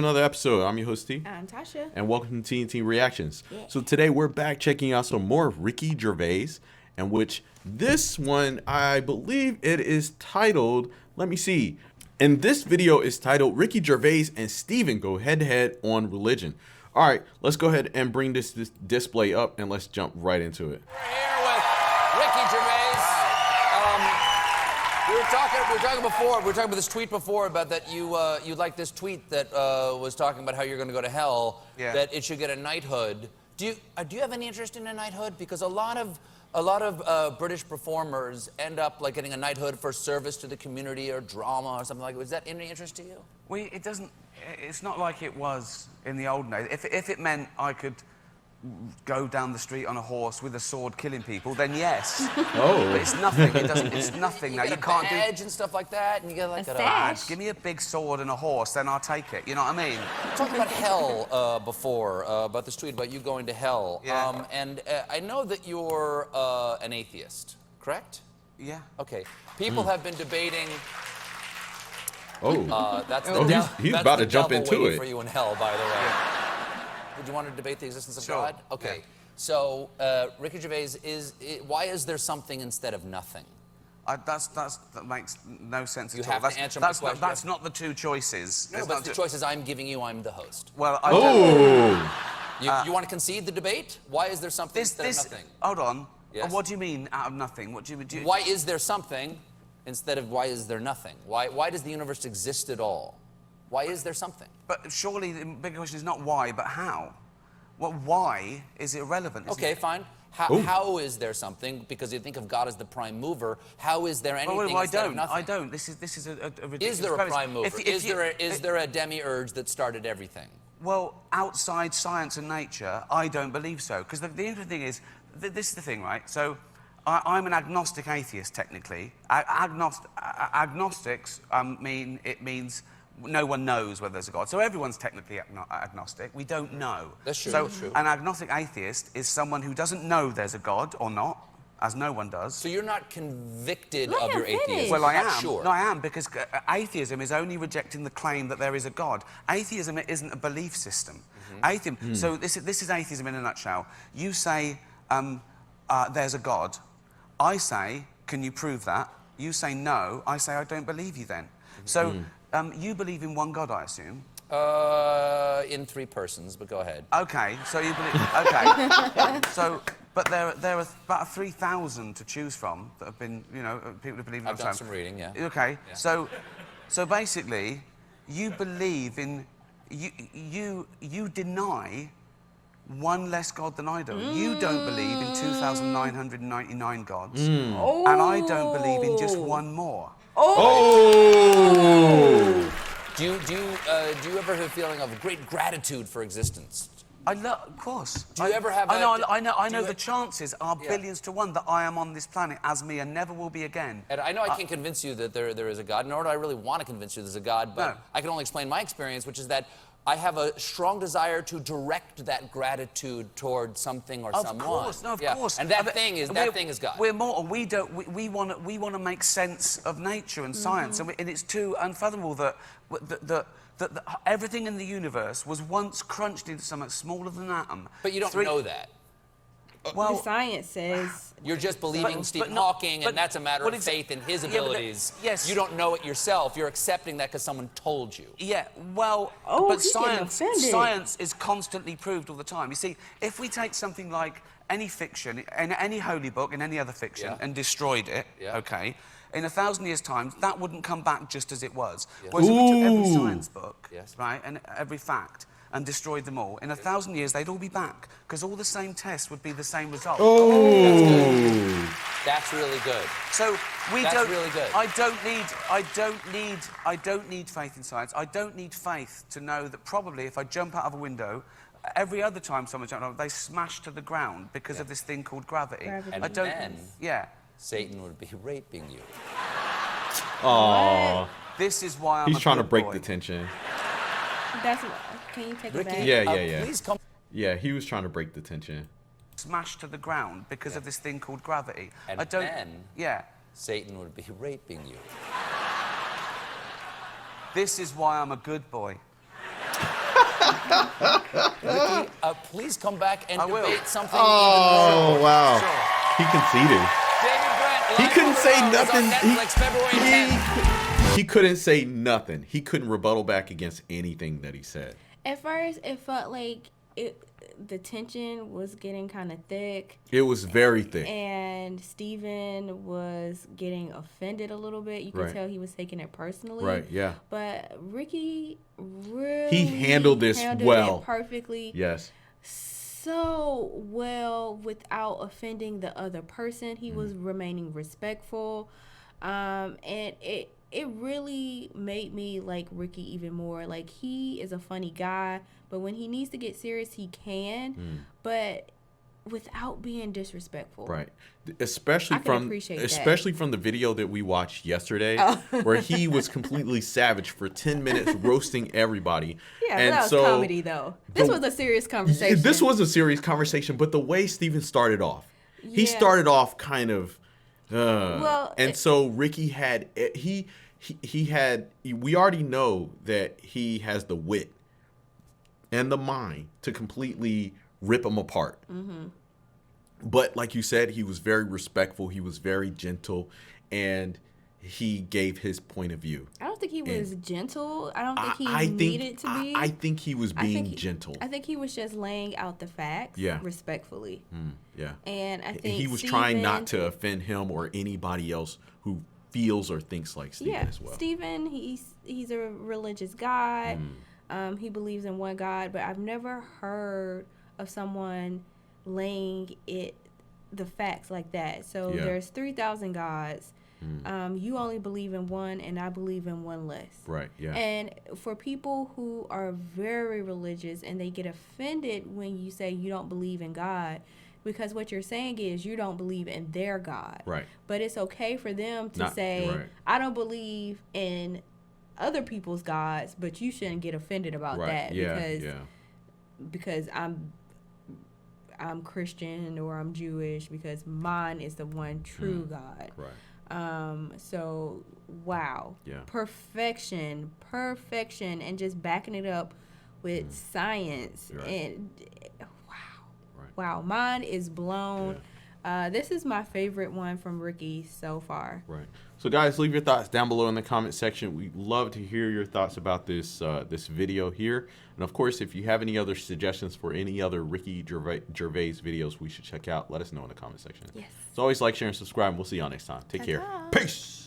another episode. I'm your host T. I'm Tasha. And welcome to TNT Reactions. Yeah. So today we're back checking out some more Ricky Gervais, and which this one, I believe it is titled, let me see. And this video is titled Ricky Gervais and Steven Go Head to Head on Religion. All right, let's go ahead and bring this display up and let's jump right into it. We're here with Ricky Gervais. We were talking about this tweet before about that you like this tweet that was talking about how you're going to go to hell. Yeah. That it should get a knighthood. Do you have any interest in a knighthood? Because a lot of British performers end up like getting a knighthood for service to the community or drama or something like that. Was that any interest to you? It doesn't. It's not like it was in the old days. If it meant I could go down the street on a horse with a sword killing people, then yes. Oh. But it's nothing. It doesn't. It's nothing. You now get you a can't badge and stuff like that, and you get like a a sash. give me a big sword and a horse, then I'll take it. You know what I mean? We talked about hell before, about this tweet about you going to hell. Yeah. And I know that you're an atheist, correct? Yeah. Okay. People have been debating. Oh. That's he's that's about the to jump devil into waiting it. for you in hell, by the way. Would you want to debate the existence of Sure. God? Okay. Yeah. So Ricky Gervais why is there something instead of nothing? That makes no sense You at all. have to answer my question. That's not the two choices. No, It's but not the two- choices I'm giving you, I'm the host. Well, I don't. You want to concede the debate? Why is there something instead of nothing? Hold on. Yes? What do you mean out of nothing? What do you mean? Why is there something instead of why is there nothing? Why does the universe exist at all? Why is there something? But surely the bigger question is not why, but how. Well, why is irrelevant, isn't Okay, it? fine. How is there something? Because you think of God as the prime mover. How is there anything instead of nothing? I don't. This is a ridiculous Is there a premise. prime mover? Is there a demiurge that started everything? Well, outside science and nature, I don't believe so. Because the interesting thing is, this is the thing, right? So, I'm an agnostic atheist, technically. Agnostics means no one knows whether there's a God. So everyone's technically agnostic. We don't know. That's true, So that's true. an agnostic atheist is someone who doesn't know there's a God or not, as no one does. So you're not convicted Let of him your finish. atheism? Well, I Not am. Sure. No, I am, because atheism is only rejecting the claim that there is a God. Atheism isn't a belief system. So this is atheism in a nutshell. You say there's a God. I say, can you prove that? You say no. I say I don't believe you then. So you believe in one God, I assume. In three persons, but go ahead. Okay, so you believe. Okay, but there are about 3,000 to choose from that have been, people who believe in. I've done some reading, yeah. Okay, Yeah. so basically, you believe in you deny one less God than I do. You don't believe in 2,999 gods, and I don't believe in just one more. Do you ever have a feeling of great gratitude for existence? Of course. Do you ever have? I know. The chances are billions to one that I am on this planet as me and never will be again. And I know I can't convince you that there is a God, nor do I really want to convince you there's a God, but No. I can only explain my experience, which is that I have a strong desire to direct that gratitude toward something or someone. Of course. And that thing is God. We're mortal. We want to make sense of nature and science, and it's too unfathomable that everything in the universe was once crunched into something smaller than an atom. But you don't know that. Well, The science says You're just believing Stephen no, Hawking, but- and that's a matter well, of faith in his yeah, but abilities. yes. You don't know it yourself. You're accepting that because someone told you. yeah, well, Oh, but he's getting offended. science is constantly proved all the time. You see, if we take something like any fiction, in any holy book, in any other fiction, Yeah. and destroyed it, Yeah. okay, in 1,000 years' time, that wouldn't come back just as it was. Yes. Whereas if we took every science book, Yes. right, and every fact, and destroyed them all, in 1,000 years, they'd all be back, because all the same tests would be the same result. That's really good. So That's don't. really good. I don't need faith in science. I don't need faith to know that probably if I jump out of a window, every other time someone jumps out, they smash to the ground because of this thing called gravity. And I don't. then Yeah. Satan would be raping you. Aww. This is why I'm. He's a trying to good break boy. the tension. that's. Can you take it Ricky, back? Yeah. Please come. Yeah, he was trying to break the tension. Smash to the ground because of this thing called gravity. And I don't. then- Yeah. Satan would be raping you. This is why I'm a good boy. Ricky, please come back and will. debate something Oh, even more. wow. Sure. He conceded. David Brent, He Live couldn't on the say Road is on nothing. Netflix, February 10th. He couldn't say nothing. He couldn't rebuttal back against anything that he said. At first, it felt like the tension was getting kind of thick. It was very thick. And Steven was getting offended a little bit. You could Right. tell he was taking it personally. Right, yeah. But Ricky really He handled this well. it perfectly. Yes. So well without offending the other person. He was remaining respectful. And it really made me like Ricky even more. Like, he is a funny guy, but when he needs to get serious, he can, but without being disrespectful. Right. Especially I can from appreciate from the video that we watched yesterday, where he was completely savage for 10 minutes roasting everybody. Yeah, and that was so comedy though. This was a serious conversation. This was a serious conversation, but the way Steven started off, he Yeah. started off kind of Well, and so Ricky had he had, we already know that he has the wit and the mind to completely rip him apart. But like you said, he was very respectful, he was very gentle, and he gave his point of view. I don't think he was gentle. I don't think he I needed to be. I think he was being gentle. I think he was just laying out the facts respectfully. Yeah. And I think he was trying not to offend him or anybody else who feels or thinks like Steven as well. Steven, he's a religious guy. He believes in one God, but I've never heard of someone laying the facts like that. So there's 3,000 gods. You only believe in one, and I believe in one less. Right, yeah. And for people who are very religious and they get offended when you say you don't believe in God, because what you're saying is you don't believe in their God. Right. But it's okay for them to say, I don't believe in other people's gods, but you shouldn't get offended about that because I'm Christian or I'm Jewish, because mine is the one true God. Right. So wow. Yeah. Perfection, and just backing it up with science. Right. And Right. wow, mine is blown. This is my favorite one from Ricky so far. Right. So guys, leave your thoughts down below in the comment section. We'd love to hear your thoughts about this this video here. And of course, if you have any other suggestions for any other Ricky Gervais videos we should check out, let us know in the comment section. Yes. As always, like, share, and subscribe. And we'll see y'all next time. Take care. Ta-ta. Peace.